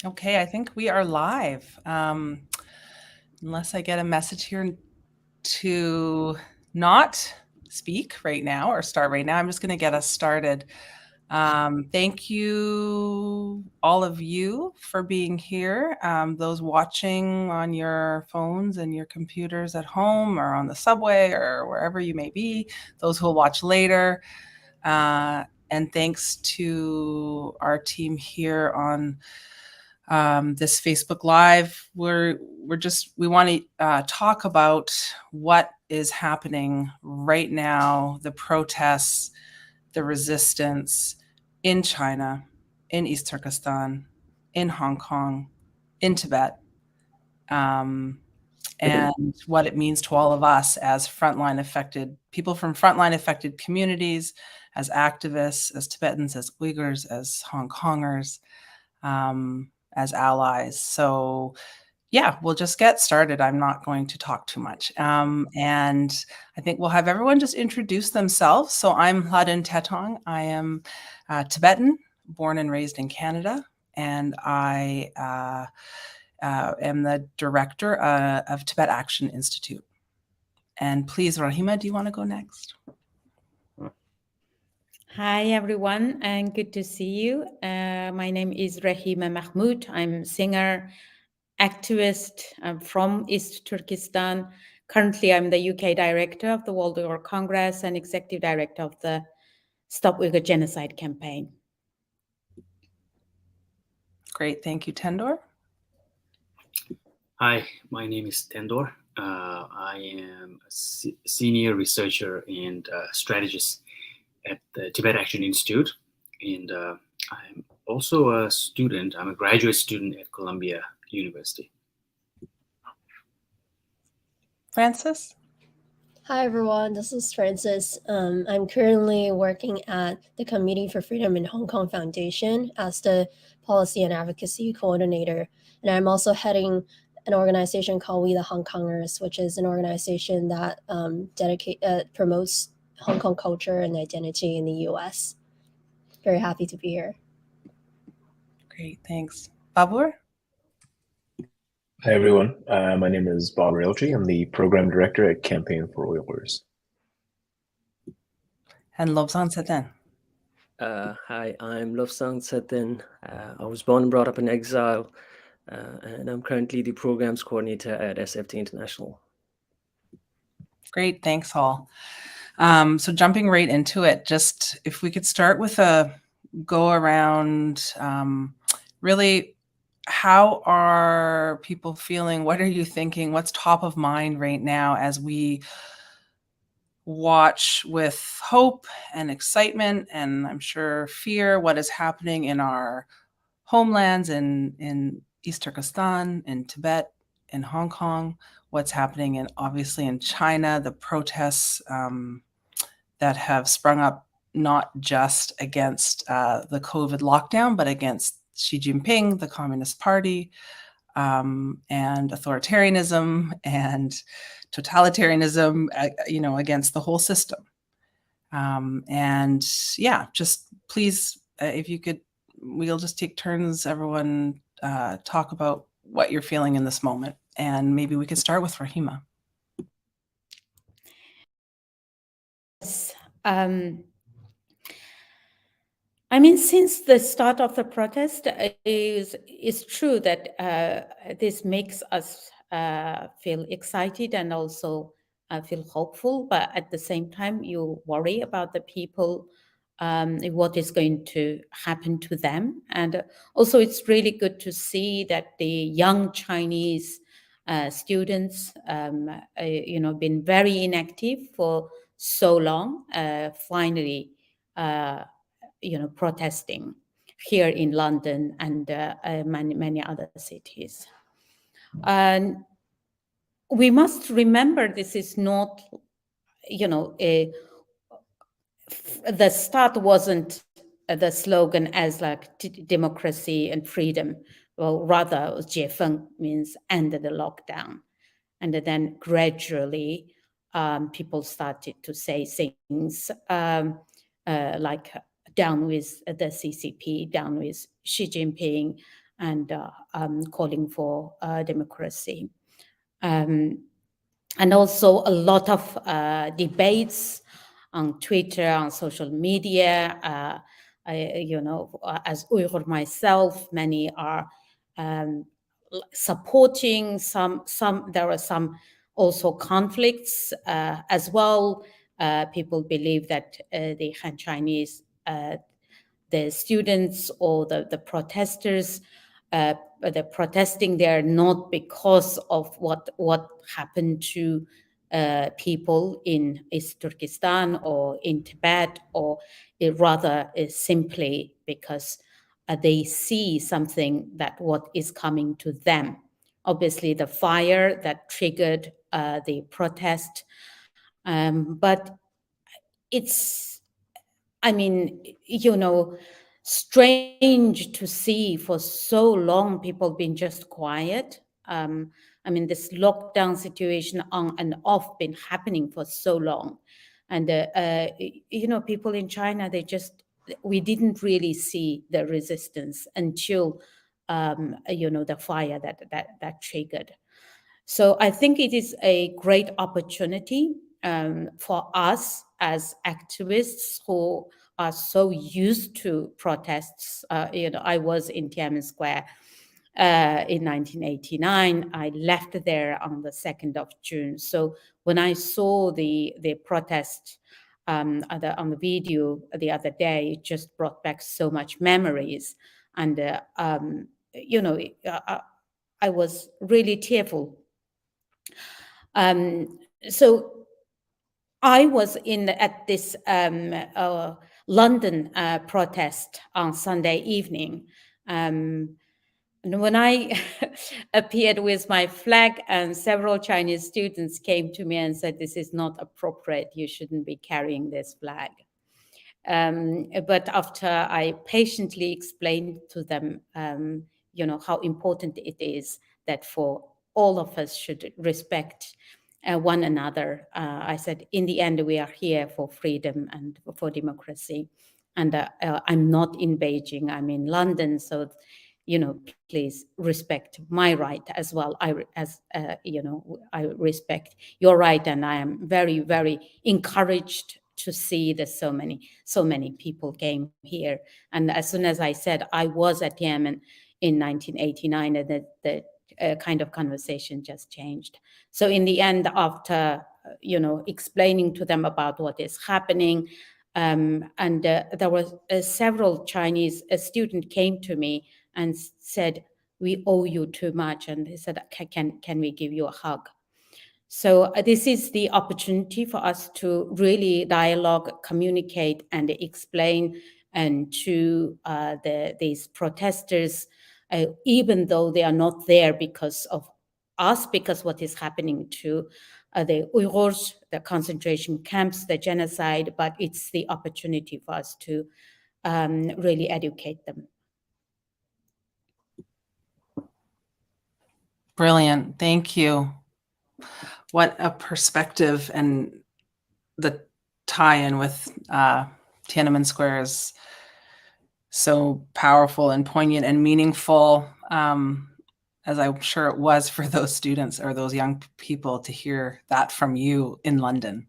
Okay, I think we are live. Unless I get a message here to not speak right now or start right now, I'm just going to get us started. Thank you, all of you, for being here. Those watching on your phones and your computers at home or on the subway or wherever you may be, those who will watch later. And thanks to our team here on this Facebook Live. We want to talk about what is happening right now, the protests, the resistance in China, in East Turkestan, in Hong Kong, in Tibet, and what it means to all of us as people from frontline affected communities, as activists, as Tibetans, as Uyghurs, as Hongkongers, as allies. So yeah, we'll just get started. I'm not going to talk too much. And I think we'll have everyone just introduce themselves. So I'm Hladin Tetong. I am Tibetan, born and raised in Canada, and I am the director of Tibet Action Institute. And please, Rahima, do you want to go next? Hi, everyone, and good to see you. My name is Rahima Mahmoud. I'm a singer, activist from East Turkestan. Currently, I'm the UK director of the World Uyghur Congress and executive director of the Stop Uyghur Genocide campaign. Great, thank you, Tendor. Hi, my name is Tendor. I am a senior researcher and strategist at the Tibet Action Institute, and I'm also a student. I'm a graduate student at Columbia University. Francis? Hi, everyone. This is Francis. I'm currently working at the Committee for Freedom in Hong Kong Foundation as the Policy and Advocacy Coordinator. And I'm also heading an organization called We the Hongkongers, which is an organization that promotes Hong Kong culture and identity in the U.S. Very happy to be here. Great, thanks. Babur? Hi, everyone. My name is Bob Realty. I'm the program director at Campaign for Uyghurs. And Lobsang Tsetan. Hi, I'm Lobsang Tsetan. I was born and brought up in exile, and I'm currently the programs coordinator at SFT International. Great, thanks all. So jumping right into it, just if we could start with a go around, really, how are people feeling? What are you thinking? What's top of mind right now as we watch with hope and excitement and I'm sure fear what is happening in our homelands in East Turkestan, in Tibet, in Hong Kong, what's happening obviously in China, the protests that have sprung up not just against the COVID lockdown, but against Xi Jinping, the Communist Party, and authoritarianism and totalitarianism, against the whole system. And yeah, just please, if you could, we'll just take turns, everyone talk about what you're feeling in this moment. And maybe we could start with Rahima. Yes. I mean, since the start of the protest, it's true that this makes us feel excited and also feel hopeful. But at the same time, you worry about the people, what is going to happen to them. And also, it's really good to see that the young Chinese students, been very inactive for so long, finally, protesting here in London and many other cities. And we must remember this is not, the start wasn't the slogan as like democracy and freedom. Well, rather, 解封 means end the lockdown. And then gradually, people started to say things like down with the CCP, down with Xi Jinping, and calling for democracy. And also a lot of debates on Twitter, on social media. As Uyghur myself, many are supporting some. There are some also conflicts as well. People believe that the Han Chinese, the students or the protesters, they're protesting there not because of what happened to people in East Turkestan or in Tibet, or rather simply because they see something that what is coming to them. Obviously, the fire that triggered the protest, but it's, I mean, strange to see for so long people been just quiet. I mean, this lockdown situation on and off been happening for so long. And, people in China, we didn't really see the resistance until, the fire that triggered. So I think it is a great opportunity for us as activists who are so used to protests. I was in Tiananmen Square in 1989. I left there on the 2nd of June. So when I saw the protest on the video the other day, it just brought back so much memories. And, I was really tearful. So I was at this London protest on Sunday evening. And when I appeared with my flag, and several Chinese students came to me and said, "This is not appropriate. You shouldn't be carrying this flag." But after I patiently explained to them, how important it is that for all of us should respect one another. I said, in the end, we are here for freedom and for democracy. And I'm not in Beijing, I'm in London. So, please respect my right as well. I respect your right. And I am very, very encouraged to see that so many people came here. And as soon as I said I was at Yemen in 1989, and the kind of conversation just changed. So in the end, after explaining to them about what is happening, and there was several Chinese students came to me and said, "We owe you too much," and they said, "Can we give you a hug?" So this is the opportunity for us to really dialogue, communicate, and explain, and to these protesters, even though they are not there because of us, because what is happening to the Uyghurs, the concentration camps, the genocide, but it's the opportunity for us to really educate them. Brilliant. Thank you. What a perspective, and the tie-in with Tiananmen Square is so powerful and poignant and meaningful, as I'm sure it was for those students or those young people to hear that from you in London.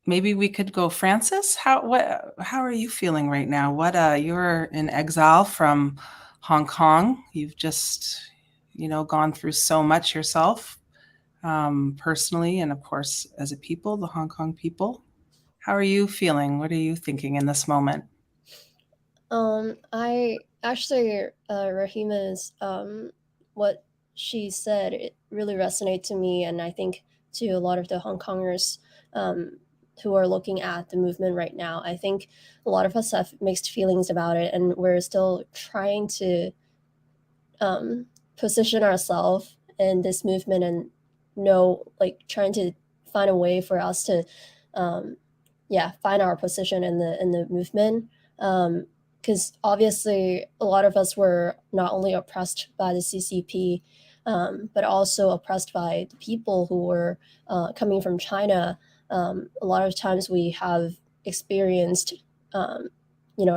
Maybe we could go, Francis. How are you feeling right now? You're in exile from Hong Kong. You've just, gone through so much yourself, personally, and of course, as a people, the Hong Kong people. How are you feeling? What are you thinking in this moment? I actually, Rahima's, what she said, it really resonated to me, and I think to a lot of the Hong Kongers who are looking at the movement right now. I think a lot of us have mixed feelings about it, and we're still trying to position ourselves in this movement, and trying to find a way for us to find our position in the movement, because obviously a lot of us were not only oppressed by the CCP, but also oppressed by the people who were coming from China. A lot of times we have experienced,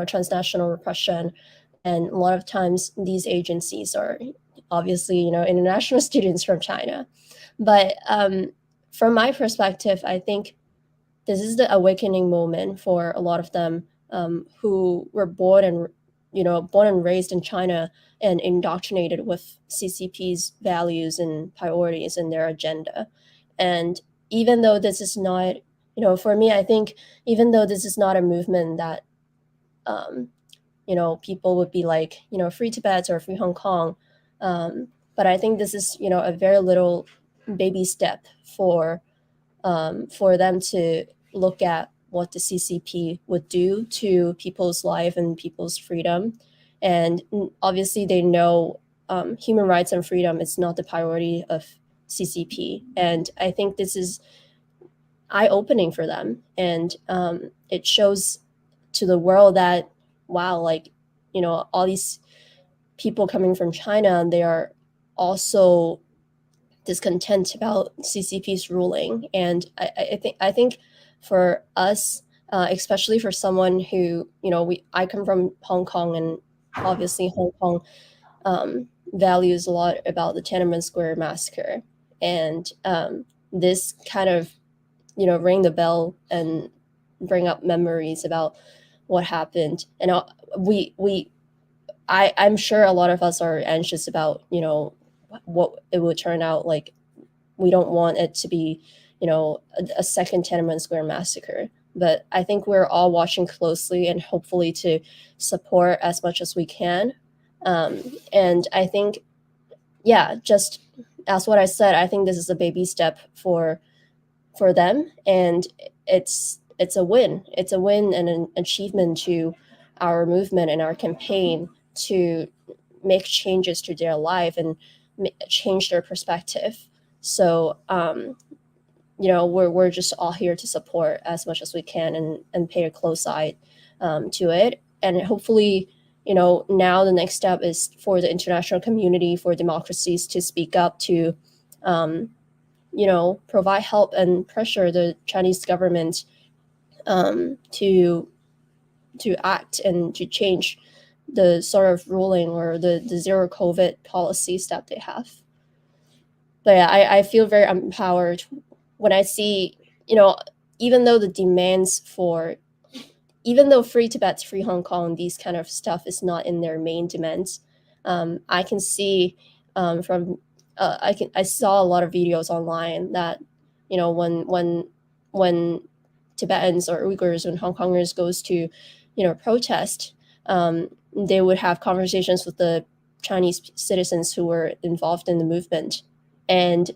transnational repression. And a lot of times these agencies are obviously, international students from China. But from my perspective, I think this is the awakening moment for a lot of them who were born and raised in China and indoctrinated with CCP's values and priorities and their agenda. And even though this is not, for me, I think even though this is not a movement that, people would be like, free Tibet or free Hong Kong. But I think this is, a very little baby step for them to look at what the CCP would do to people's life and people's freedom. And obviously they know human rights and freedom is not the priority of CCP. And I think this is eye-opening for them. And it shows to the world that, wow, like, all these people coming from China, they are also discontent about CCP's ruling. And I think for us, especially for someone who, I come from Hong Kong, and obviously Hong Kong values a lot about the Tiananmen Square massacre. And this kind of, ring the bell and bring up memories about what happened. And I'm sure a lot of us are anxious about, what it would turn out like. We don't want it to be, a second Tiananmen Square massacre. But I think we're all watching closely and hopefully to support as much as we can. And I think, just as what I said, I think this is a baby step for them, and it's a win. It's a win and an achievement to our movement and our campaign to make changes to their life and change their perspective. So, we're just all here to support as much as we can and pay a close eye to it. And hopefully, now the next step is for the international community, for democracies to speak up, to, provide help and pressure the Chinese government to act and to change the sort of ruling or the zero COVID policies that they have. But yeah, I feel very empowered when I see, even though the demands for, even though free Tibet, free Hong Kong, these kind of stuff is not in their main demands, I can see I saw a lot of videos online that, when Tibetans or Uyghurs and Hong Kongers goes to, protest, they would have conversations with the Chinese citizens who were involved in the movement. And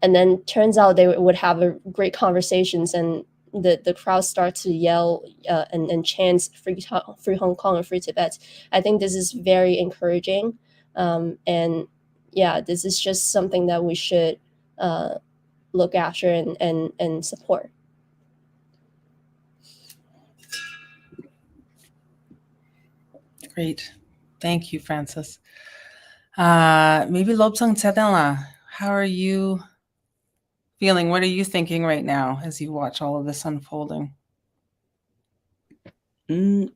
then turns out they would have a great conversations, and the crowd starts to yell and chant free Hong Kong and free Tibet. I think this is very encouraging. And this is just something that we should look after and support. Great. Thank you, Francis. Maybe Lobsang Tsedenla, how are you feeling? What are you thinking right now as you watch all of this unfolding? Seeing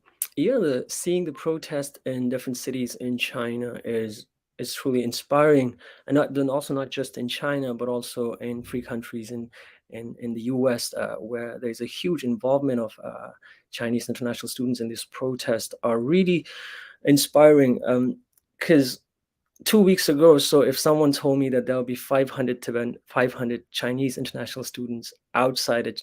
the protest in different cities in China is truly inspiring, and also not just in China, but also in free countries in the US, where there's a huge involvement of Chinese international students in this protest, are really inspiring. Because 2 weeks ago, so if someone told me that there'll be 500 Chinese international students outside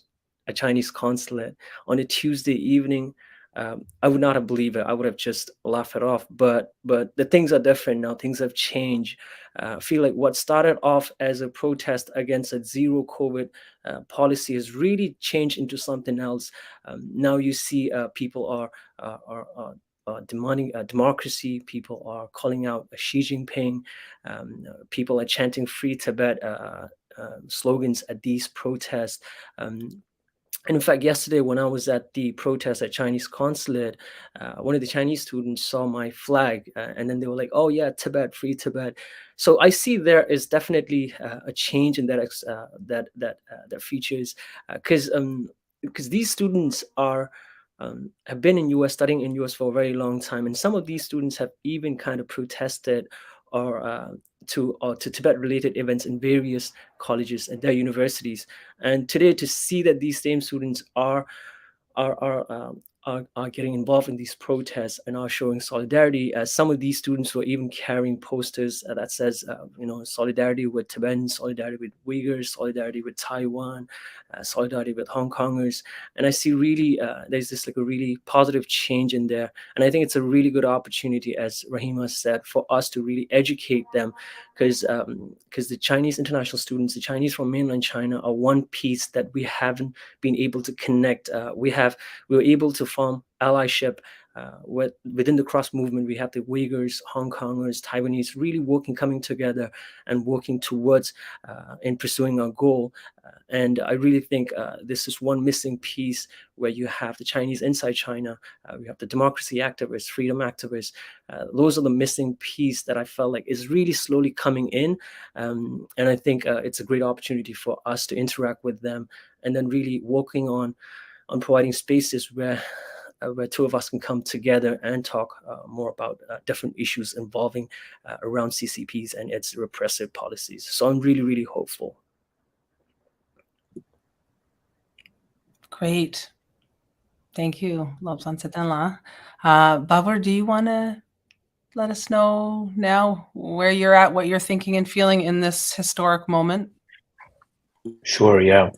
a Chinese consulate on a Tuesday evening, I would not have believed it. I would have just laughed it off. But the things are different now. Things have changed. I feel like what started off as a protest against a zero COVID policy has really changed into something else. Now you see people are demanding democracy. People are calling out Xi Jinping. People are chanting "Free Tibet" slogans at these protests. And in fact, yesterday when I was at the protest at Chinese consulate, one of the Chinese students saw my flag, and then they were like, "Oh yeah, Tibet, free Tibet." So I see there is definitely a change in that features, because because these students have been in US, studying in US for a very long time, and some of these students have even kind of protested or to Tibet-related events in various colleges and their universities. And today, to see that these same students are getting involved in these protests and are showing solidarity, as some of these students were even carrying posters that says, solidarity with Tibetans, solidarity with Uyghurs, solidarity with Taiwan, solidarity with Hongkongers. And I see really there's this like a really positive change in there. And I think it's a really good opportunity, as Rahima said, for us to really educate them, because the Chinese international students, the Chinese from mainland China, are one piece that we haven't been able to connect. We were able to form allyship within the cross movement. We have the Uyghurs, Hong Kongers, Taiwanese really coming together and working towards in pursuing our goal. And I really think this is one missing piece, where you have the Chinese inside China, we have the democracy activists, freedom activists. Those are the missing piece that I felt like is really slowly coming in. And I think it's a great opportunity for us to interact with them, and then really working on providing spaces where two of us can come together and talk more about different issues involving around CCPs and its repressive policies. So I'm really, really hopeful. Great. Thank you, Lobsang Tsetanla. Babur, do you want to let us know now where you're at, what you're thinking and feeling in this historic moment? Sure, yeah.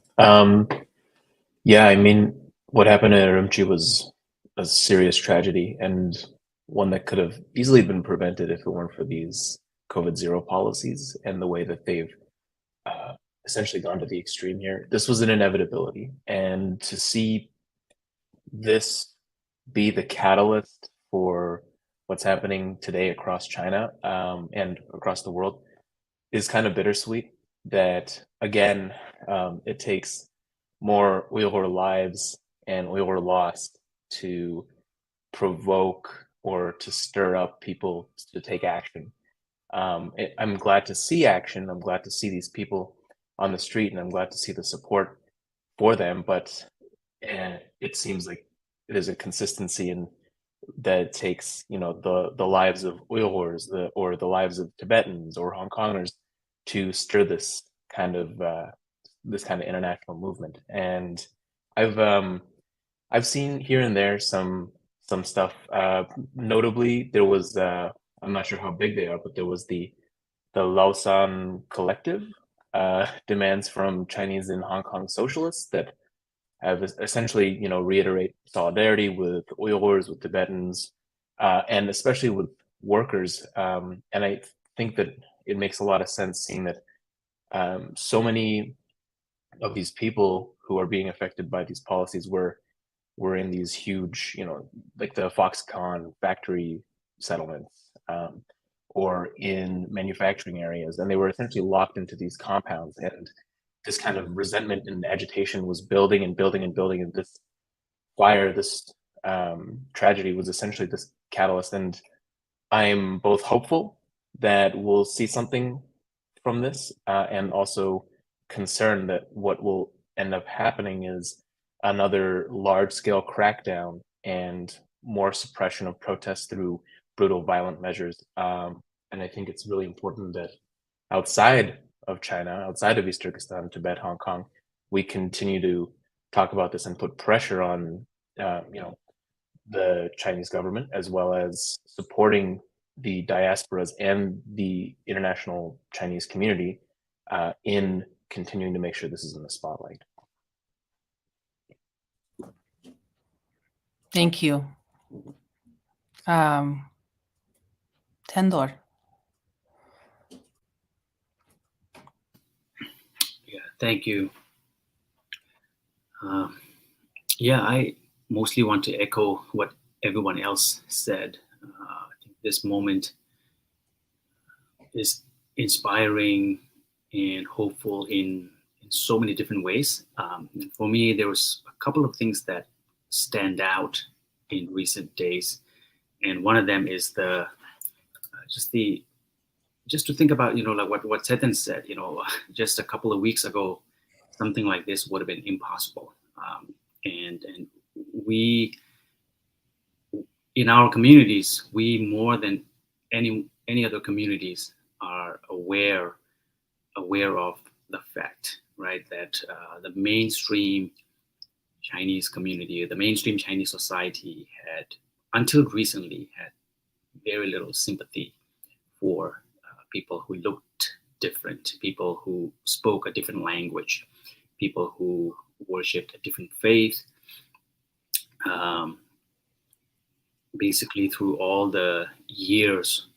Yeah, I mean, what happened in Urumqi was a serious tragedy, and one that could have easily been prevented if it weren't for these COVID-0 policies and the way that they've essentially gone to the extreme here. This was an inevitability, and to see this be the catalyst for what's happening today across China and across the world is kind of bittersweet. That again, it takes more Uyghur lives and Uyghur lost to provoke or to stir up people to take action. I'm glad to see action. I'm glad to see these people on the street, and I'm glad to see the support for them. But it seems like there's a consistency in that it takes, the lives of Uyghurs, or the lives of Tibetans or Hong Kongers to stir this kind of international movement. And I've seen here and there some stuff. Notably, there was I'm not sure how big they are, but there was the Lausan Collective demands from Chinese and Hong Kong socialists that have essentially, reiterate solidarity with Uyghurs, with Tibetans, and especially with workers. And I think that it makes a lot of sense, seeing that so many of these people who are being affected by these policies were in these huge, like the Foxconn factory settlements, or in manufacturing areas, and they were essentially locked into these compounds. And this kind of resentment and agitation was building and building and building, and this fire, this tragedy was essentially this catalyst. And I'm both hopeful that we'll see something from this, and also concerned that what will end up happening is another large-scale crackdown and more suppression of protests through brutal, violent measures. And I think it's really important that outside of China, outside of East Turkestan, Tibet, Hong Kong, we continue to talk about this and put pressure on, the Chinese government, as well as supporting the diasporas and the international Chinese community in continuing to make sure this is in the spotlight. Thank you. Tendor. Yeah, thank you. I mostly want to echo what everyone else said. I think this moment is inspiring and hopeful in so many different ways. And for me, there was a couple of things that stand out in recent days, and one of them is just to think about, like what Tsetan said, just a couple of weeks ago, something like this would have been impossible. and we, in our communities, we more than any other communities are aware of the fact, right, that the mainstream Chinese community, the mainstream Chinese society had, until recently, had very little sympathy for people who looked different, people who spoke a different language, people who worshipped a different faith. Basically, through all the years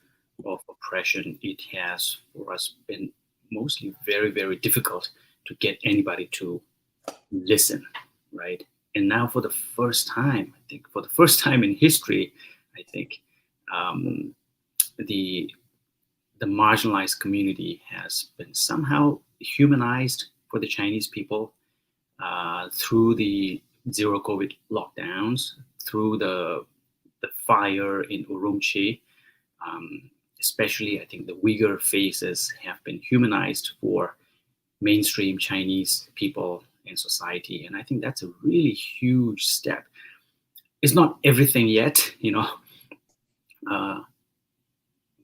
of oppression, it has for us been mostly very, very difficult to get anybody to listen, right? And now, for the first time, I think, for the first time in history, I think the marginalized community has been somehow humanized for the Chinese people through the zero COVID lockdowns, through the fire in Urumqi. Especially, I think the Uyghur faces have been humanized for mainstream Chinese people in society. And I think that's a really huge step. It's not everything yet,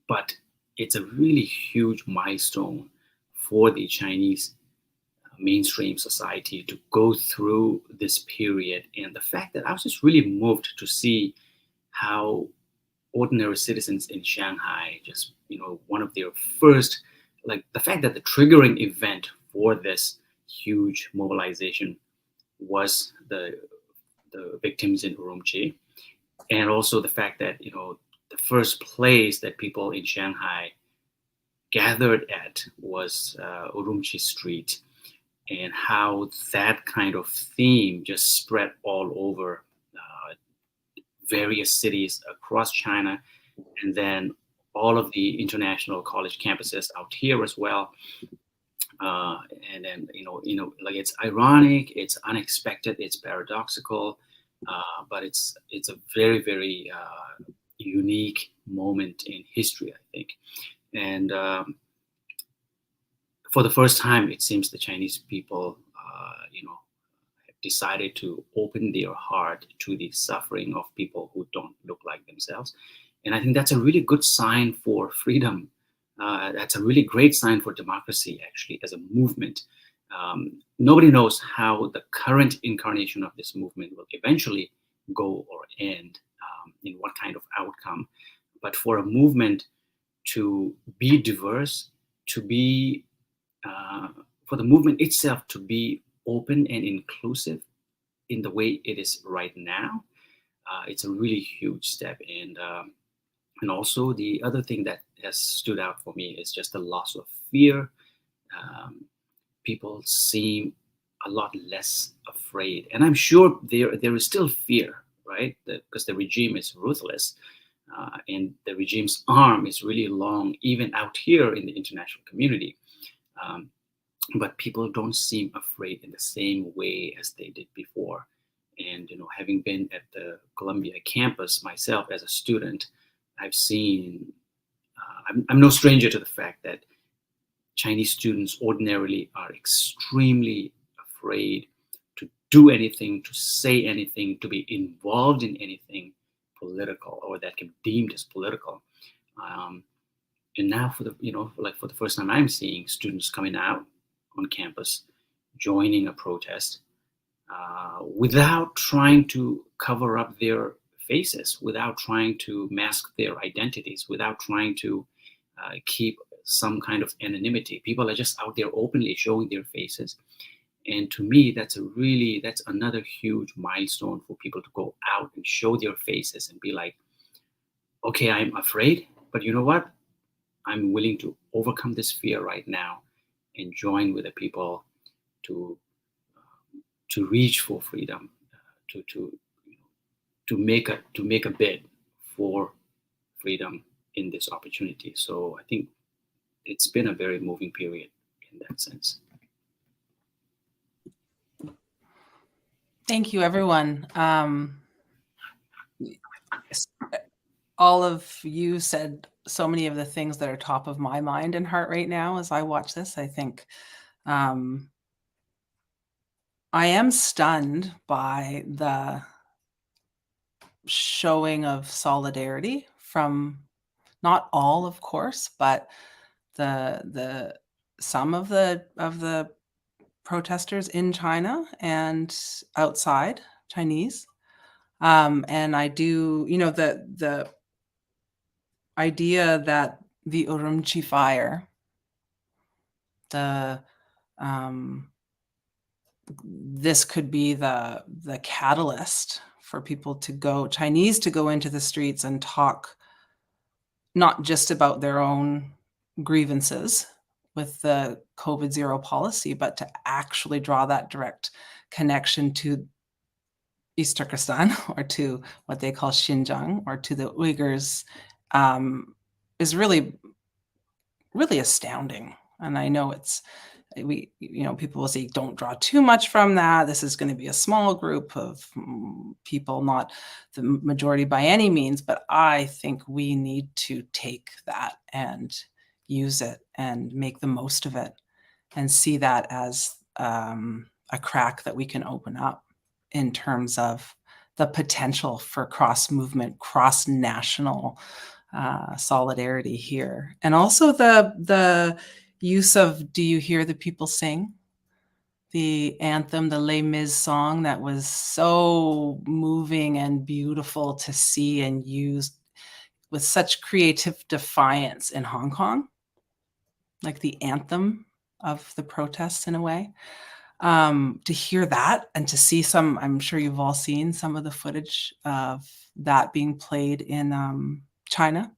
but it's a really huge milestone for the Chinese mainstream society to go through this period. And the fact that I was just really moved to see how ordinary citizens in Shanghai, just, one of their first, like the fact that the triggering event for this huge mobilization was the victims in Urumqi. And also the fact that, the first place that people in Shanghai gathered at was Urumqi Street, and how that kind of theme just spread all over various cities across China, and then all of the international college campuses out here as well. And then, like, it's ironic, it's unexpected, it's paradoxical, but it's a very, very unique moment in history, I think. And for the first time, it seems the Chinese people, have decided to open their heart to the suffering of people who don't look like themselves. And I think that's a really good sign for freedom. That's a really great sign for democracy, actually, as a movement. Nobody knows how the current incarnation of this movement will eventually go or end, in what kind of outcome. But for a movement to be diverse, to be, for the movement itself to be open and inclusive in the way it is right now, it's a really huge step. And also the other thing that has stood out for me is just the loss of fear. People seem a lot less afraid, and I'm sure there is still fear, right? Because the regime is ruthless, and the regime's arm is really long, even out here in the international community. But people don't seem afraid in the same way as they did before. And, having been at the Columbia campus myself as a student, I've seen, I'm no stranger to the fact that Chinese students ordinarily are extremely afraid to do anything, to say anything, to be involved in anything political or that can be deemed as political. And now for the first time, I'm seeing students coming out on campus, joining a protest, without trying to cover up their faces, without trying to mask their identities, without trying to keep some kind of anonymity. People are just out there openly showing their faces. And to me, that's another huge milestone for people to go out and show their faces and be like, okay, I'm afraid, but you know what? I'm willing to overcome this fear right now and join with the people to reach for freedom, to make a bid for freedom in this opportunity. So I think it's been a very moving period in that sense. Thank you, everyone. All of you said so many of the things that are top of my mind and heart right now as I watch this. I think I'm I am stunned by the showing of solidarity from not all, of course, but the some of the protesters in China and outside Chinese. And I do, the idea that the Urumqi fire, this could be the catalyst for people to go, Chinese to go into the streets and talk not just about their own grievances with the COVID zero policy, but to actually draw that direct connection to East Turkestan or to what they call Xinjiang or to the Uyghurs, is really, really astounding. And I know people will say, don't draw too much from that. This is going to be a small group of people, not the majority by any means, but I think we need to take that and use it and make the most of it and see that as a crack that we can open up in terms of the potential for cross-movement, cross-national solidarity here. And also the use of Do You Hear the People Sing? The anthem, the Les Mis song that was so moving and beautiful to see and use with such creative defiance in Hong Kong, like the anthem of the protests in a way. To hear that and to see I'm sure you've all seen some of the footage of that being played in China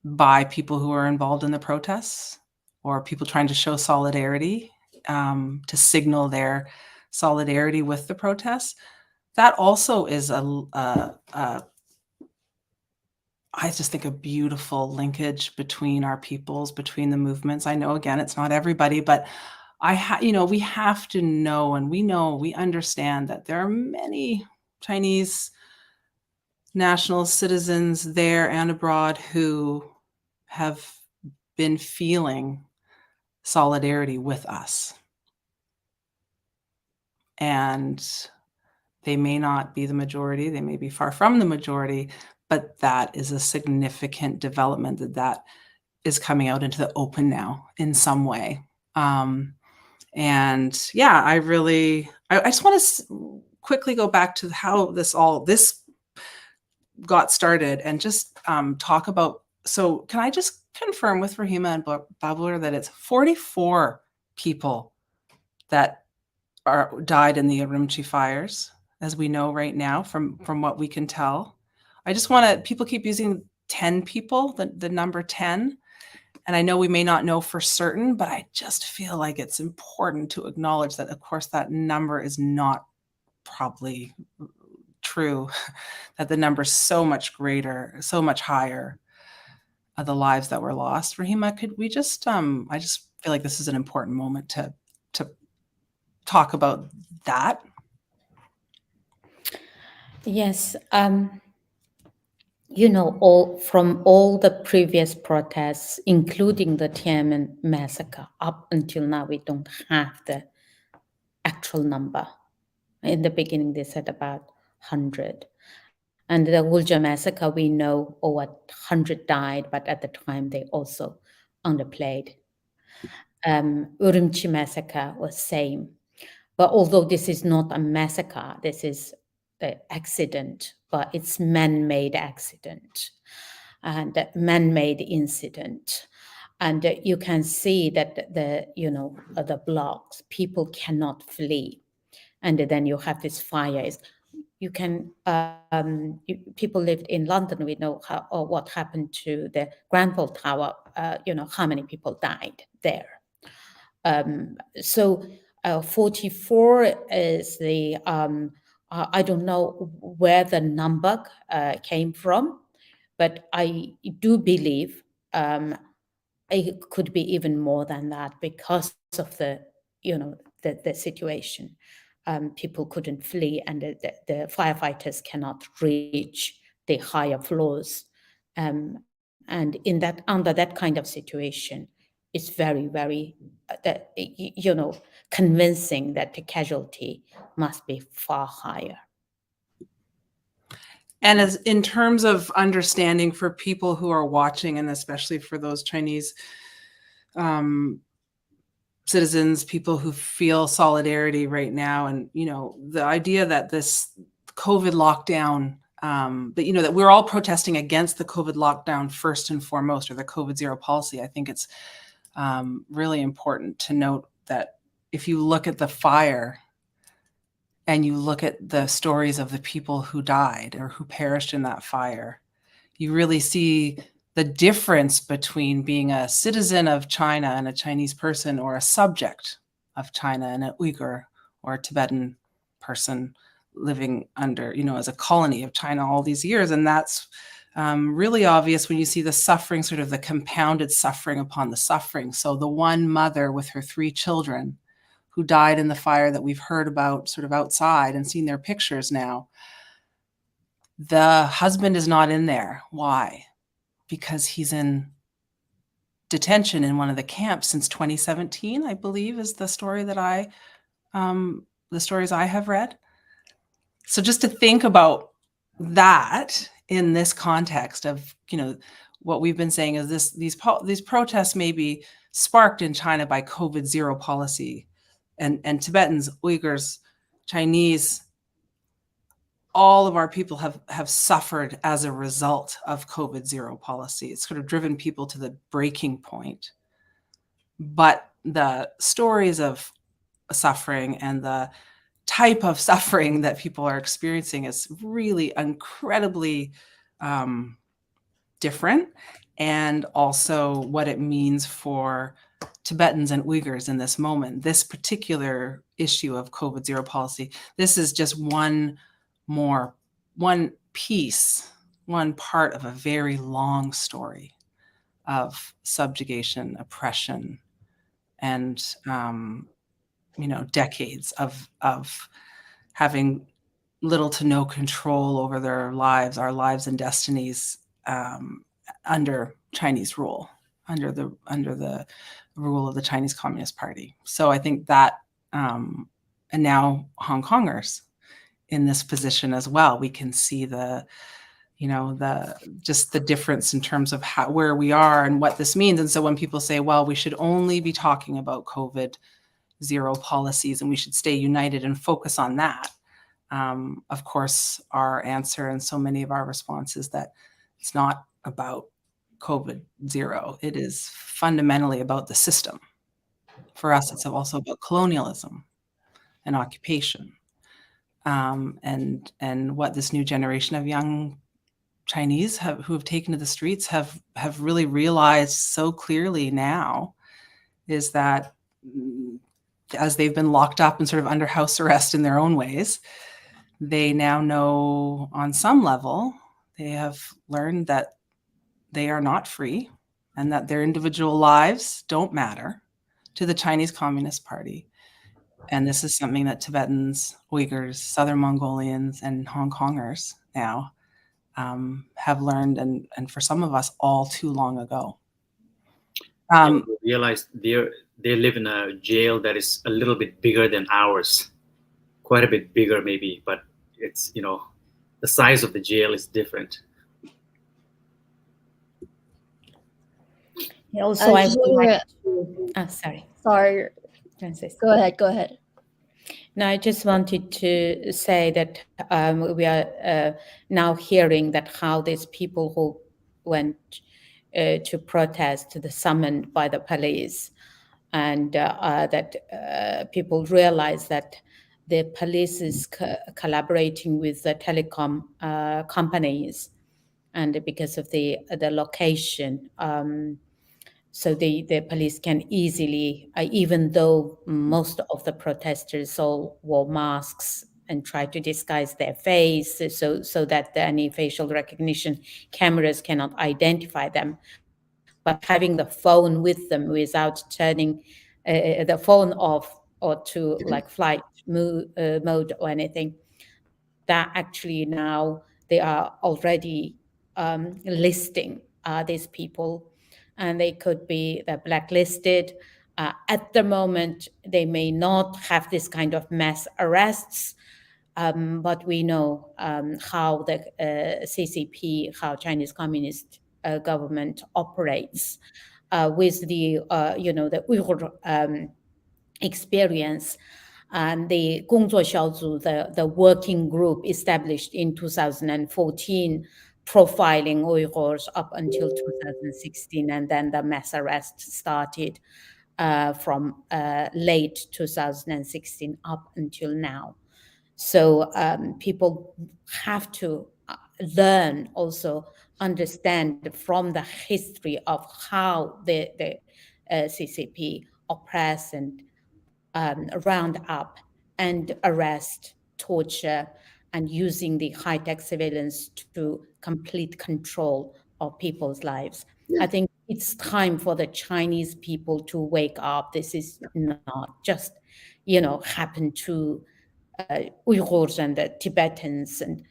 by people who are involved in the protests or people trying to show solidarity, to signal their solidarity with the protests. That also is I just think a beautiful linkage between our peoples, between the movements. I know, again, it's not everybody, but we have to know, and we understand that there are many Chinese national citizens there and abroad who have been feeling solidarity with us. And they may not be the majority, they may be far from the majority, but that is a significant development that is coming out into the open now in some way. And yeah, I just want to quickly go back to how this got started and just talk about, so can I just confirm with Rahima and Babur that it's 44 people that died in the Urumqi fires, as we know right now from what we can tell. I just want to, people keep using 10 people, the number 10. And I know we may not know for certain, but I just feel like it's important to acknowledge that, of course, that number is not probably true, that the number is so much greater, so much higher, of the lives that were lost. Rahima, could we just, I just feel like this is an important moment to talk about that. Yes. From all the previous protests, including the Tiananmen massacre, up until now, we don't have the actual number. In the beginning, they said about 100. And the Uyghur massacre, we know over 100 died, but at the time, they also underplayed. Urumqi massacre was same. But although this is not a massacre, this is an accident, but it's man-made accident and man-made incident. And you can see that the blocks, people cannot flee. And then you have this fire. You can, people lived in London, we know what happened to the Grenfell Tower, how many people died there. So 44 is the, I don't know where the number came from, but I do believe it could be even more than that because of the situation. People couldn't flee, and the firefighters cannot reach the higher floors. And under that kind of situation, it's very, very, convincing that the casualty must be far higher. And as in terms of understanding for people who are watching, and especially for those Chinese citizens, people who feel solidarity right now, and the idea that this COVID lockdown, that we're all protesting against the COVID lockdown first and foremost, or the COVID zero policy. I think it's really important to note that if you look at the fire and you look at the stories of the people who died or who perished in that fire, you really see the difference between being a citizen of China and a Chinese person, or a subject of China and an Uyghur or a Tibetan person living under, as a colony of China all these years. And that's really obvious when you see the suffering, sort of the compounded suffering upon the suffering. So the one mother with her 3 children who died in the fire that we've heard about sort of outside and seen their pictures now, the husband is not in there. Why? Because he's in detention in one of the camps since 2017, I believe, is the story that the stories I have read. So just to think about that in this context of, what we've been saying is these protests may be sparked in China by COVID zero policy, and Tibetans, Uyghurs, Chinese, all of our people have suffered as a result of COVID zero policy. It's sort of driven people to the breaking point. But the stories of suffering and the type of suffering that people are experiencing is really incredibly different, and also what it means for Tibetans and Uyghurs in this moment. This particular issue of COVID zero policy, this is just one piece, one part of a very long story of subjugation, oppression, and decades of having little to no control over their lives, our lives and destinies, under Chinese rule, under the rule of the Chinese Communist Party. So I think that, and now Hong Kongers in this position as well, we can see just the difference in terms of where we are and what this means. And so when people say, well, we should only be talking about COVID zero policies and we should stay united and focus on that, of course, our answer and so many of our responses that it's not about COVID zero. It is fundamentally about the system. For us, it's also about colonialism and occupation, and what this new generation of young Chinese who have taken to the streets have really realized so clearly now is that, as they've been locked up and sort of under house arrest in their own ways, they now know on some level, they have learned that they are not free and that their individual lives don't matter to the Chinese Communist Party. And this is something that Tibetans, Uyghurs, Southern Mongolians, and Hong Kongers now have learned, and for some of us, all too long ago. They realize they live in a jail that is a little bit bigger than ours, quite a bit bigger maybe, but it's, the size of the jail is different. Also, I would like to, sorry, Francis. Go ahead. No, I just wanted to say that we are now hearing that how these people who went to protest, the summoned by the police, and that people realize that the police is collaborating with the telecom companies, and because of the location. So the police can easily, even though most of the protesters all wore masks and tried to disguise their face so that any facial recognition cameras cannot identify them, but having the phone with them without turning the phone off or to flight mode or anything, that actually now they are already listing these people. And they could be blacklisted, At the moment, they may not have this kind of mass arrests, but we know how the CCP, how Chinese Communist government operates with the the Uyghur experience. And the 工作小组, the working group established in 2014, profiling Uyghurs up until 2016, and then the mass arrest started from late 2016 up until now. So people have to learn, also understand from the history of how the CCP oppress and round up and arrest, torture, and using the high-tech surveillance to complete control of people's lives. I think it's time for the Chinese people to wake up. This is not just, happen to Uyghurs and the Tibetans. And,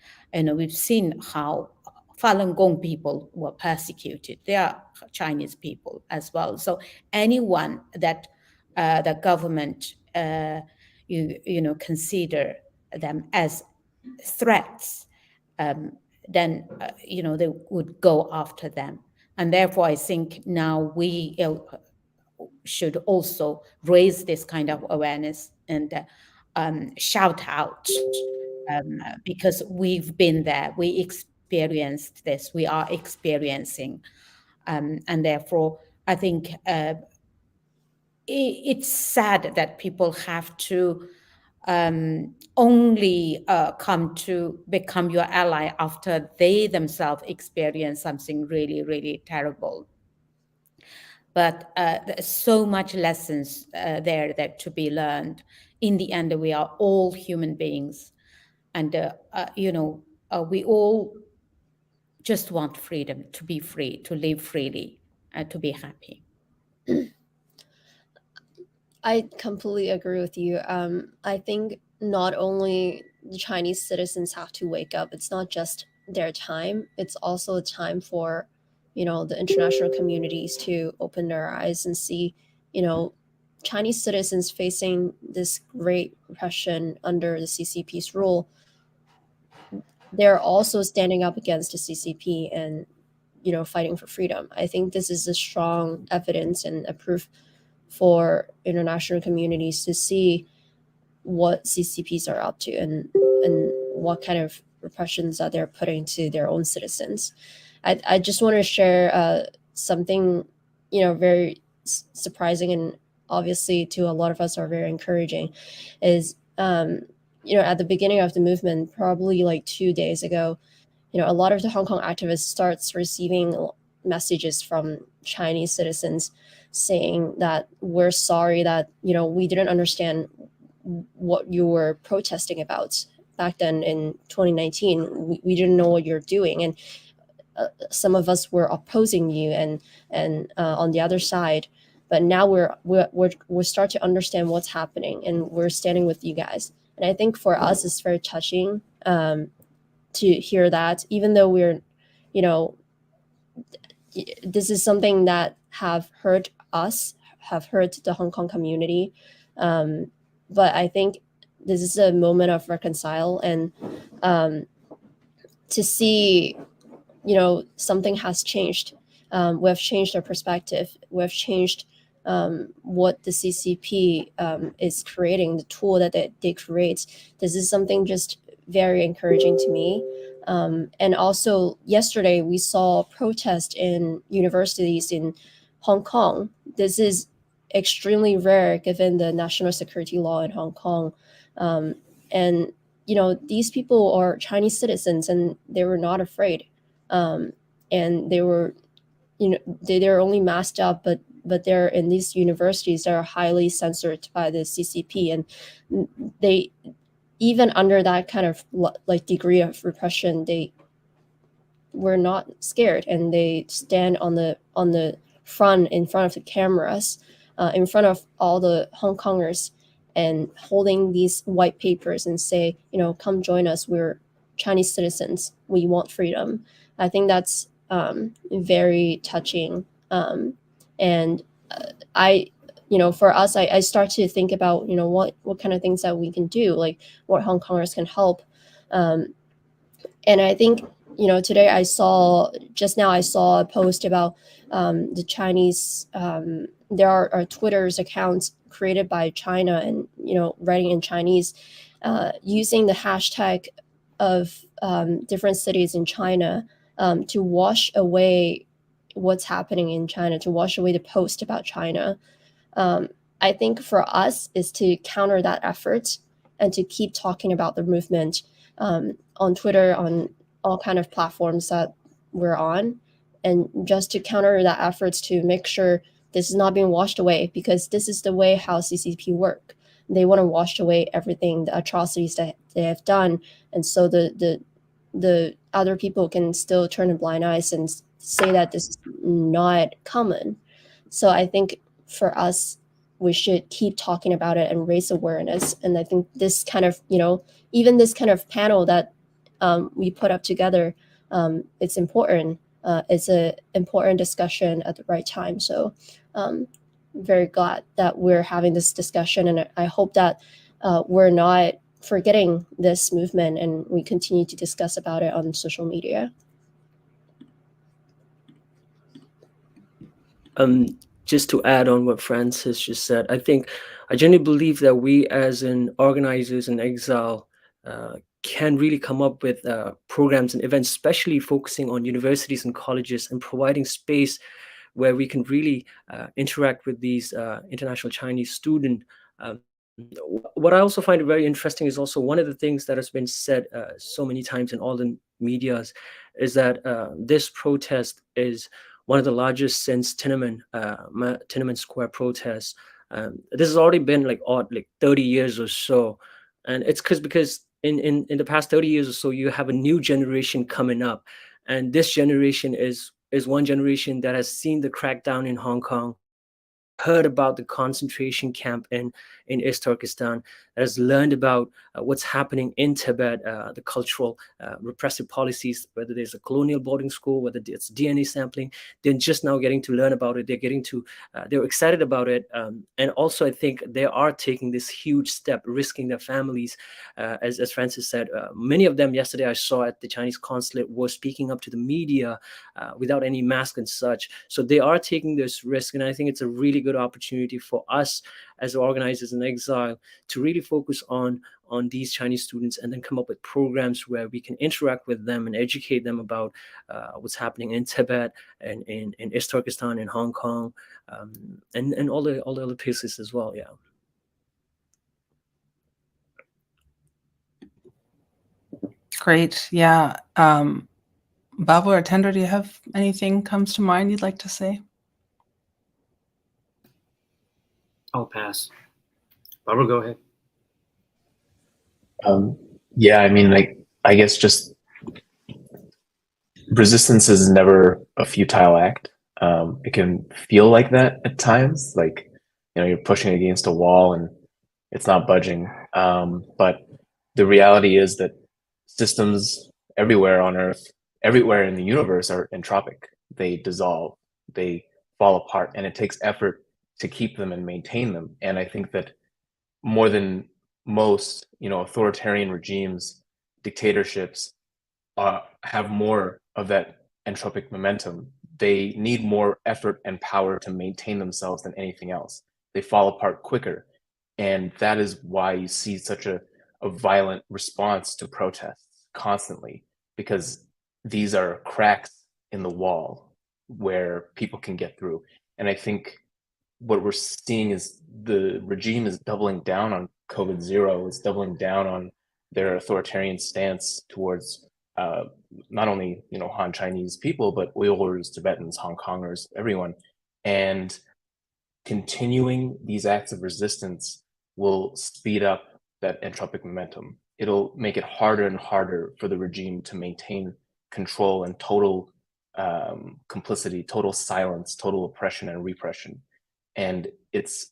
we've seen how Falun Gong people were persecuted. They are Chinese people as well. So anyone that the government, consider them as threats, then, they would go after them. And therefore, I think now we should also raise this kind of awareness and shout out, because we've been there, we experienced this, we are experiencing. And therefore, I think it's sad that people have to only come to become your ally after they themselves experience something really, really terrible. But there's so much lessons there that to be learned. In the end, we are all human beings, and we all just want freedom, to be free, to live freely, to be happy. I completely agree with you. I think not only the Chinese citizens have to wake up, it's not just their time, it's also a time for, the international communities to open their eyes and see, Chinese citizens facing this great repression under the CCP's rule. They're also standing up against the CCP and, fighting for freedom. I think this is a strong evidence and a proof for international communities to see what CCPs are up to and what kind of repressions that they're putting to their own citizens. I just want to share something, very surprising and obviously to a lot of us are very encouraging, is, at the beginning of the movement, probably like 2 days ago, a lot of the Hong Kong activists starts receiving messages from Chinese citizens saying that we're sorry that, we didn't understand what you were protesting about back then in 2019. We didn't know what you're doing. And some of us were opposing you and on the other side. But now we're start to understand what's happening and we're standing with you guys. And I think for us, it's very touching to hear that, even though we're, this is something that have hurt us, have hurt the Hong Kong community. But I think this is a moment of reconcile and to see, something has changed. We have changed our perspective. We have changed what the CCP is creating, the tool that they create. This is something just very encouraging to me. And also yesterday we saw protest in universities in Hong Kong. This is extremely rare given the national security law in Hong Kong. And, these people are Chinese citizens and they were not afraid. And they were, they're only masked up, but they're in these universities that are highly censored by the CCP. And they, even under that kind of degree of repression, they were not scared and they stand on the front, in front of the cameras, in front of all the Hong Kongers and holding these white papers and say, come join us. We're Chinese citizens. We want freedom. I think that's very touching. And I for us, I start to think about, what kind of things that we can do, like what Hong Kongers can help. And I think, today I saw a post about the Chinese, there are Twitter's accounts created by China and, writing in Chinese, using the hashtag of different cities in China to wash away what's happening in China, to wash away the post about China. I think for us is to counter that effort and to keep talking about the movement on Twitter, on all kind of platforms that we're on, and just to counter that efforts to make sure this is not being washed away, because this is the way how CCP work. They want to wash away everything, the atrocities that they have done, and so the other people can still turn a blind eyes and say that this is not common. So I think for us, we should keep talking about it and raise awareness. And I think this kind of, even this kind of panel that we put up together, it's important. It's an important discussion at the right time. So very glad that we're having this discussion. And I hope that we're not forgetting this movement and we continue to discuss about it on social media. Just to add on what Francis just said, I genuinely believe that we as organizers in exile can really come up with programs and events, especially focusing on universities and colleges and providing space where we can really interact with these international Chinese students. What I also find very interesting is also one of the things that has been said so many times in all the medias is that this protest is one of the largest since Tiananmen Square protests. This has already been like 30 years or so, and it's because in the past 30 years or so, you have a new generation coming up, and this generation is one generation that has seen the crackdown in Hong Kong, heard about the concentration camp in East Turkestan, has learned about what's happening in Tibet, the cultural repressive policies, whether there's a colonial boarding school, whether it's DNA sampling. They're just now getting to learn about it. They're excited about it. And also, I think they are taking this huge step, risking their families. As Francis said, many of them yesterday I saw at the Chinese consulate were speaking up to the media without any mask and such. So they are taking this risk. And I think it's a really good opportunity for us as organizers in exile to really focus on these Chinese students and then come up with programs where we can interact with them and educate them about what's happening in Tibet and in East Turkestan, in Hong Kong, and all the other places as well. Yeah. Great. Yeah. Babu or Tender, do you have anything comes to mind you'd like to say? I'll pass. Barbara, go ahead. Yeah, I mean, I guess just resistance is never a futile act. It can feel like that at times, like, you're pushing against a wall and it's not budging. But the reality is that systems everywhere on Earth, everywhere in the universe are entropic. They dissolve, they fall apart, and it takes effort to keep them and maintain them. And I think that more than most, authoritarian regimes, dictatorships have more of that entropic momentum. They need more effort and power to maintain themselves than anything else. They fall apart quicker. And that is why you see such a violent response to protests constantly, because these are cracks in the wall where people can get through. And I think what we're seeing is the regime is doubling down on COVID zero. It's doubling down on their authoritarian stance towards not only Han Chinese people, but Uyghurs, Tibetans, Hong Kongers, everyone. And continuing these acts of resistance will speed up that entropic momentum. It'll make it harder and harder for the regime to maintain control and total complicity, total silence, total oppression and repression. And it's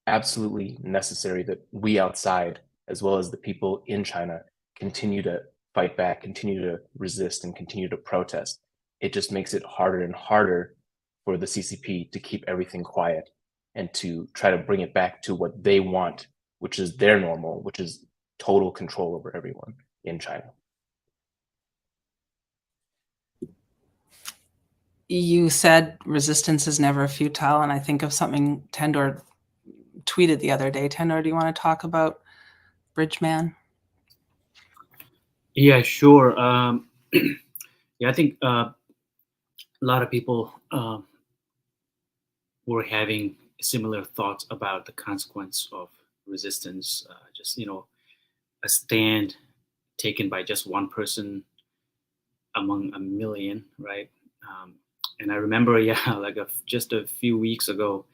absolutely necessary that we outside, as well as the people in China, continue to fight back, continue to resist, and continue to protest. It just makes it harder and harder for the CCP to keep everything quiet. and to try to bring it back to what they want, which is their normal, which is total control over everyone in China. You said resistance is never futile, and I think of something Tendor tweeted the other day. Tendor, do you want to talk about Bridgeman? Yeah, sure. Yeah, I think a lot of people were having similar thoughts about the consequence of resistance. Just, a stand taken by just one person among a million, right? And I remember, yeah, like just a few weeks ago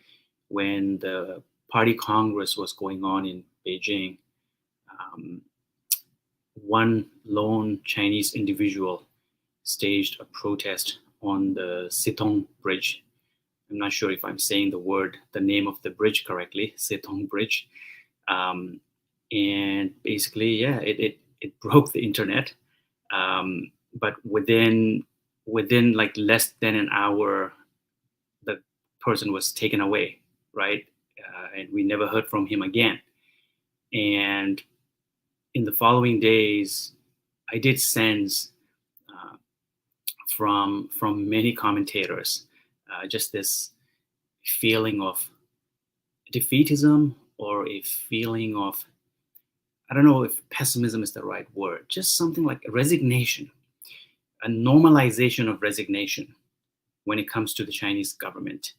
when the party congress was going on in Beijing, one lone Chinese individual staged a protest on the Sitong Bridge. I'm not sure if I'm saying the name of the bridge correctly, Sitong Bridge. And basically, yeah, it broke the internet. But within like less than an hour, the person was taken away, right? And we never heard from him again. And in the following days, I did sense from many commentators just this feeling of defeatism, or a feeling of, I don't know if pessimism is the right word, just something like resignation, a normalization of resignation when it comes to the Chinese government.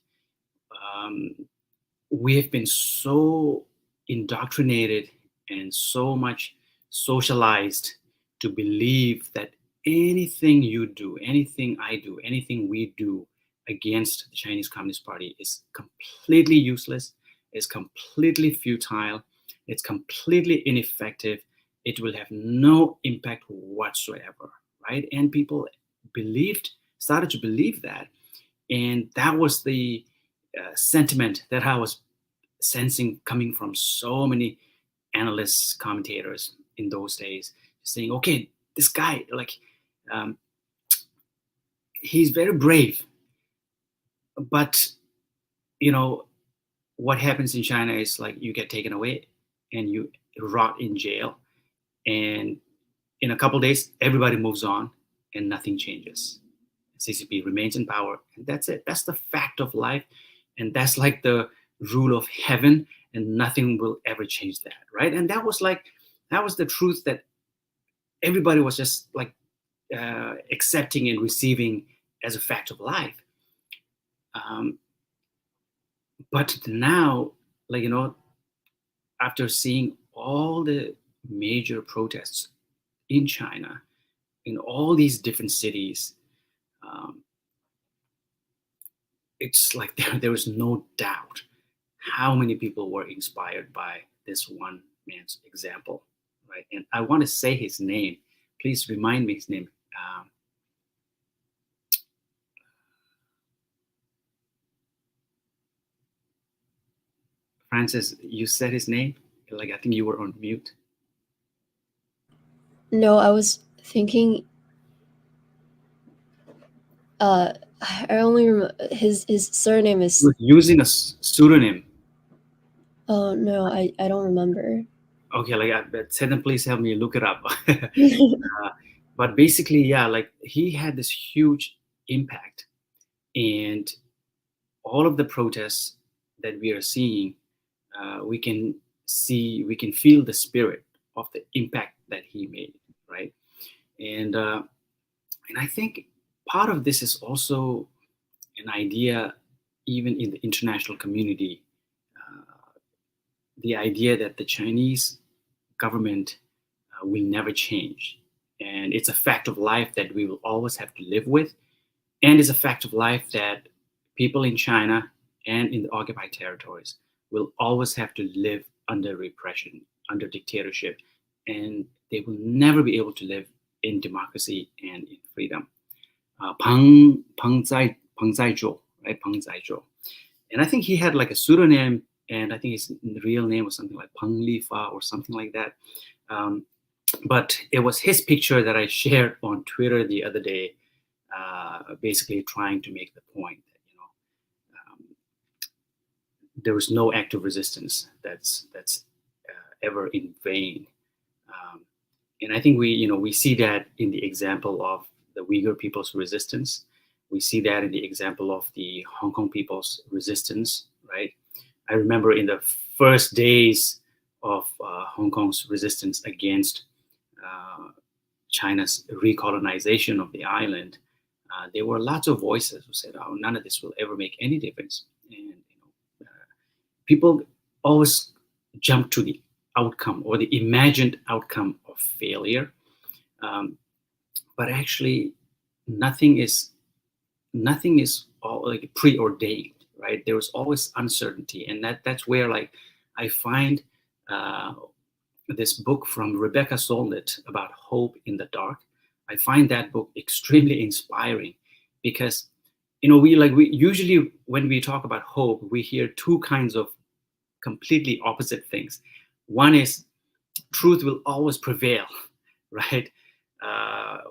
We have been so indoctrinated and so much socialized to believe that anything you do, anything I do, anything we do against the Chinese Communist Party is completely useless, is completely futile, it's completely ineffective, it will have no impact whatsoever, right? And people started to believe that. And that was the sentiment that I was sensing coming from so many analysts, commentators in those days, saying, okay, this guy, like, he's very brave, but what happens in China is like you get taken away and you rot in jail, and in a couple of days everybody moves on and nothing changes. CCP remains in power, and that's it. That's the fact of life, and that's like the rule of heaven, and nothing will ever change that, right? And that was the truth that everybody was just like accepting and receiving as a fact of life. But now, like, after seeing all the major protests in China, in all these different cities, it's like there was no doubt how many people were inspired by this one man's example, right? And I want to say his name. Please remind me his name. Francis, you said his name? Like, I think you were on mute. No, I was thinking. I only remember his surname He is. was using a pseudonym. Oh no, I don't remember. Okay, like, Satan, please help me look it up. But basically, yeah, like he had this huge impact, and all of the protests that we are seeing, we can feel the spirit of the impact that he made, right? And I think part of this is also an idea, even in the international community, the idea that the Chinese government will never change, and it's a fact of life that we will always have to live with, and it's a fact of life that people in China and in the occupied territories will always have to live under repression, under dictatorship, and they will never be able to live in democracy and in freedom. Peng Zaizhou, right? Peng Zaizhou. And I think he had like a pseudonym, and I think his real name was something like Peng Lifa or something like that. But it was his picture that I shared on Twitter the other day, basically trying to make the point that there is no active resistance that's ever in vain. And I think we see that in the example of the Uyghur people's resistance. We see that in the example of the Hong Kong people's resistance, right? I remember in the first days of Hong Kong's resistance against China's recolonization of the island, there were lots of voices who said, "Oh, none of this will ever make any difference." And people always jump to the outcome or the imagined outcome of failure, but actually, nothing is all like preordained, right? There is always uncertainty, and that's where like I find this book from Rebecca Solnit about hope in the dark. I find that book extremely inspiring because we usually, when we talk about hope, we hear two kinds of completely opposite things. One is truth will always prevail, right?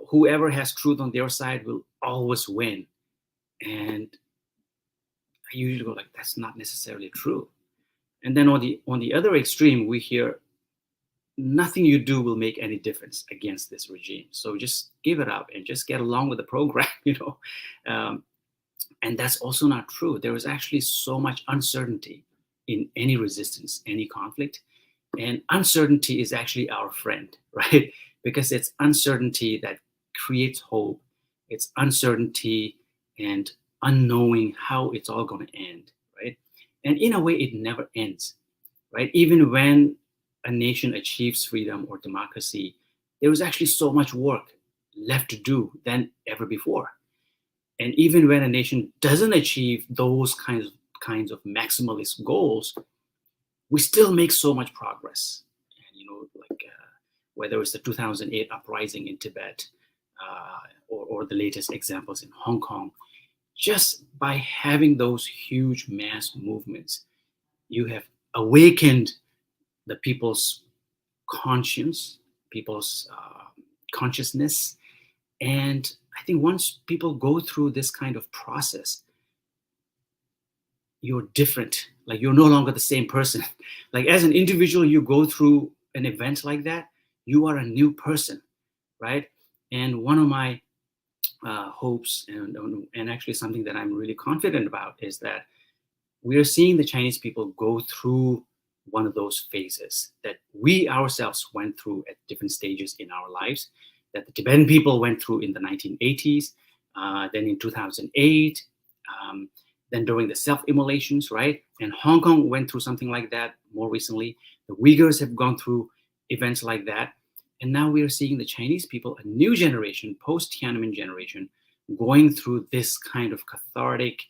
Whoever has truth on their side will always win. And I usually go like, that's not necessarily true. And then on the other extreme, we hear nothing you do will make any difference against this regime. So just give it up and just get along with the program, and that's also not true. There is actually so much uncertainty in any resistance, any conflict. And uncertainty is actually our friend, right? Because it's uncertainty that creates hope. It's uncertainty and unknowing how it's all going to end, right? And in a way, it never ends, right? Even when a nation achieves freedom or democracy, there is actually so much work left to do than ever before. And even when a nation doesn't achieve those kinds of maximalist goals, we still make so much progress. And whether it's the 2008 uprising in Tibet or the latest examples in Hong Kong, just by having those huge mass movements, you have awakened the people's conscience, people's consciousness. And I think once people go through this kind of process, you're different. Like you're no longer the same person. Like as an individual, you go through an event like that, you are a new person, right? And one of my hopes and actually something that I'm really confident about is that we are seeing the Chinese people go through one of those phases that we ourselves went through at different stages in our lives, that the Tibetan people went through in the 1980s, then in 2008, then during the self-immolations, right? And Hong Kong went through something like that more recently. The Uyghurs have gone through events like that. And now we are seeing the Chinese people, a new generation, post-Tiananmen generation, going through this kind of cathartic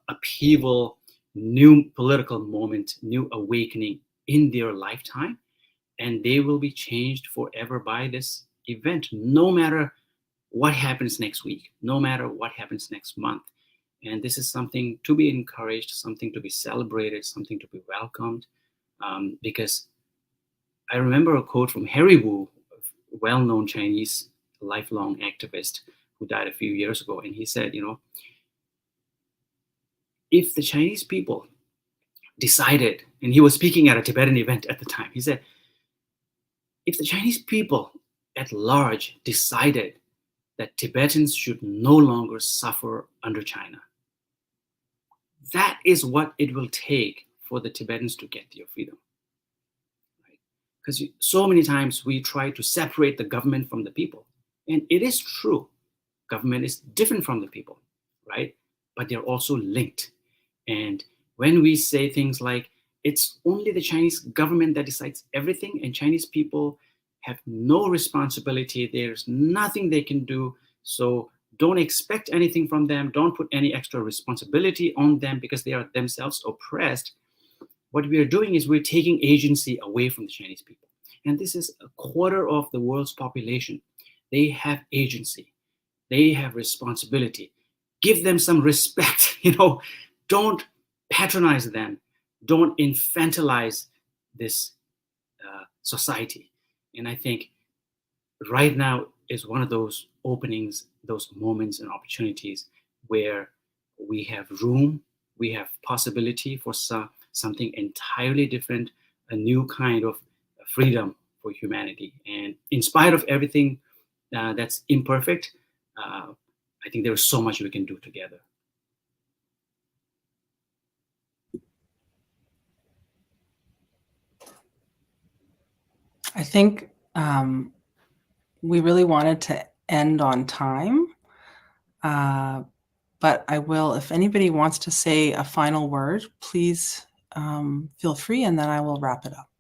upheaval, new political moment, new awakening in their lifetime. And they will be changed forever by this event, no matter what happens next week, no matter what happens next month. And this is something to be encouraged, something to be celebrated, something to be welcomed. Because I remember a quote from Harry Wu, a well-known Chinese lifelong activist who died a few years ago. And he said, if the Chinese people decided, and he was speaking at a Tibetan event at the time, he said, if the Chinese people at large decided that Tibetans should no longer suffer under China, that is what it will take for the Tibetans to get their freedom. Right? Because so many times we try to separate the government from the people. And it is true, government is different from the people, right? But they're also linked. And when we say things like, it's only the Chinese government that decides everything and Chinese people have no responsibility, there's nothing they can do, so don't expect anything from them, don't put any extra responsibility on them because they are themselves oppressed. What we are doing is we're taking agency away from the Chinese people. And this is a quarter of the world's population. They have agency. They have responsibility. Give them some respect. Don't patronize them. Don't infantilize this society. And I think right now is one of those openings, those moments and opportunities where we have room, we have possibility for something entirely different, a new kind of freedom for humanity. And in spite of everything that's imperfect, I think there is so much we can do together. I think we really wanted to end on time, but I will, if anybody wants to say a final word, please feel free, and then I will wrap it up.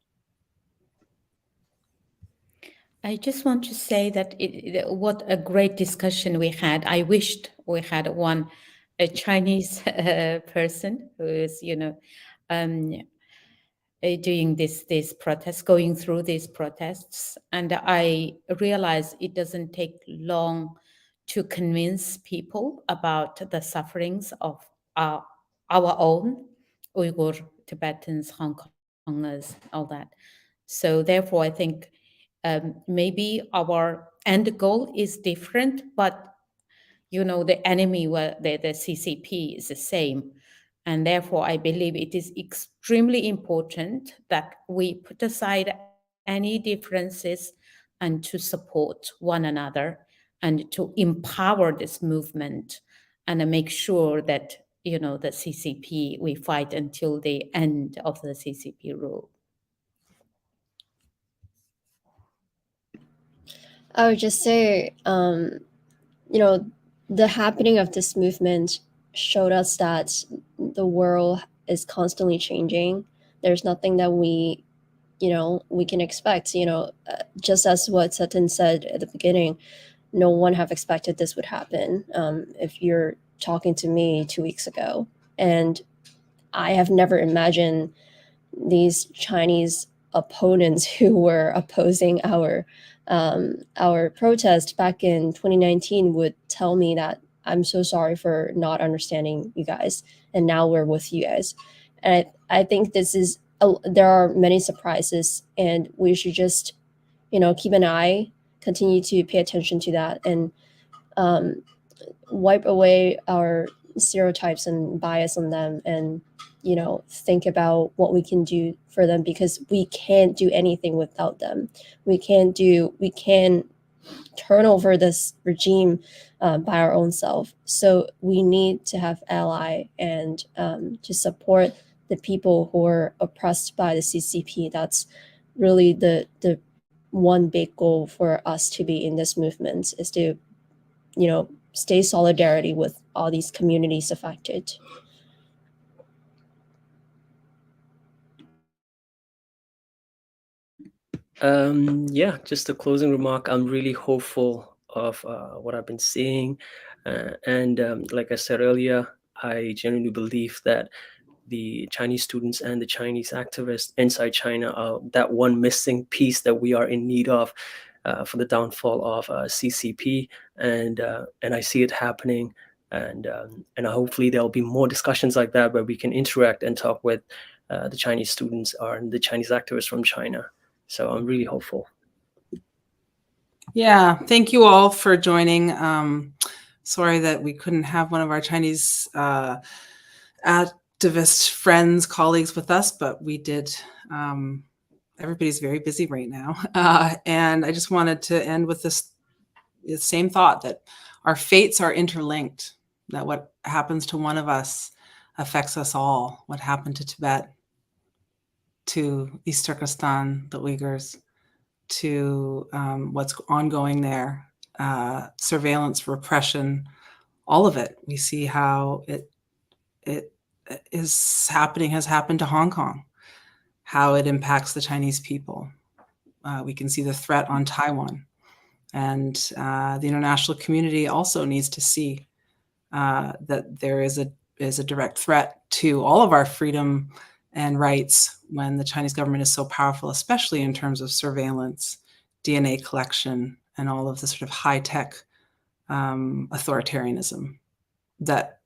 I just want to say that what a great discussion we had. I wished we had a Chinese person who is, doing this protest, going through these protests. And I realize it doesn't take long to convince people about the sufferings of our own Uyghur, Tibetans, Hongkongers, all that. So therefore, I think maybe our end goal is different, but the enemy, the CCP, is the same. And therefore, I believe it is extremely important that we put aside any differences and to support one another and to empower this movement and make sure that, the CCP, we fight until the end of the CCP rule. I would just say, the happening of this movement showed us that the world is constantly changing. There's nothing that we can expect. Just as what Satan said at the beginning, no one have expected this would happen. If you're talking to me 2 weeks ago, and I have never imagined these Chinese opponents who were opposing our protest back in 2019 would tell me that I'm so sorry for not understanding you guys, and now we're with you guys. And I think there are many surprises, and we should just keep an eye, continue to pay attention to that, and wipe away our stereotypes and bias on them, and think about what we can do for them, because we can't do anything without them. We can turn over this regime by our own self. So we need to have ally and to support the people who are oppressed by the CCP. That's really the one big goal for us to be in this movement, is to stay solidarity with all these communities affected. Yeah, just a closing remark. I'm really hopeful of what I've been seeing. And like I said earlier, I genuinely believe that the Chinese students and the Chinese activists inside China are that one missing piece that we are in need of for the downfall of CCP. And I see it happening. And hopefully there'll be more discussions like that where we can interact and talk with the Chinese students or the Chinese activists from China. So I'm really hopeful. Yeah, thank you all for joining. Sorry that we couldn't have one of our Chinese activist friends, colleagues with us, but we did. Everybody's very busy right now. And I just wanted to end with the same thought, that our fates are interlinked, that what happens to one of us affects us all. What happened to Tibet, to East Turkestan, the Uyghurs, to what's ongoing there, surveillance, repression, all of it. We see how it has happened to Hong Kong, how it impacts the Chinese people. We can see the threat on Taiwan. And the international community also needs to see that there is a direct threat to all of our freedom and rights when the Chinese government is so powerful, especially in terms of surveillance, DNA collection, and all of the sort of high-tech authoritarianism that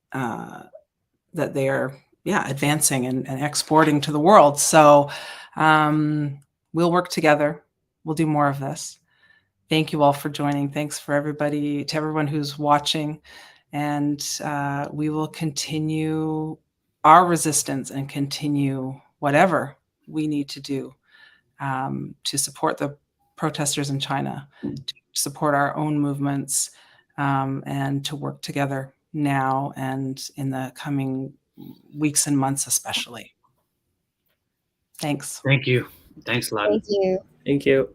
they are advancing and exporting to the world. So we'll work together. We'll do more of this. Thank you all for joining. Thanks to everyone who's watching. And we will continue our resistance and continue whatever we need to do to support the protesters in China, to support our own movements, and to work together now and in the coming weeks and months especially. Thanks. Thank you. Thanks a lot. Thank you. Thank you.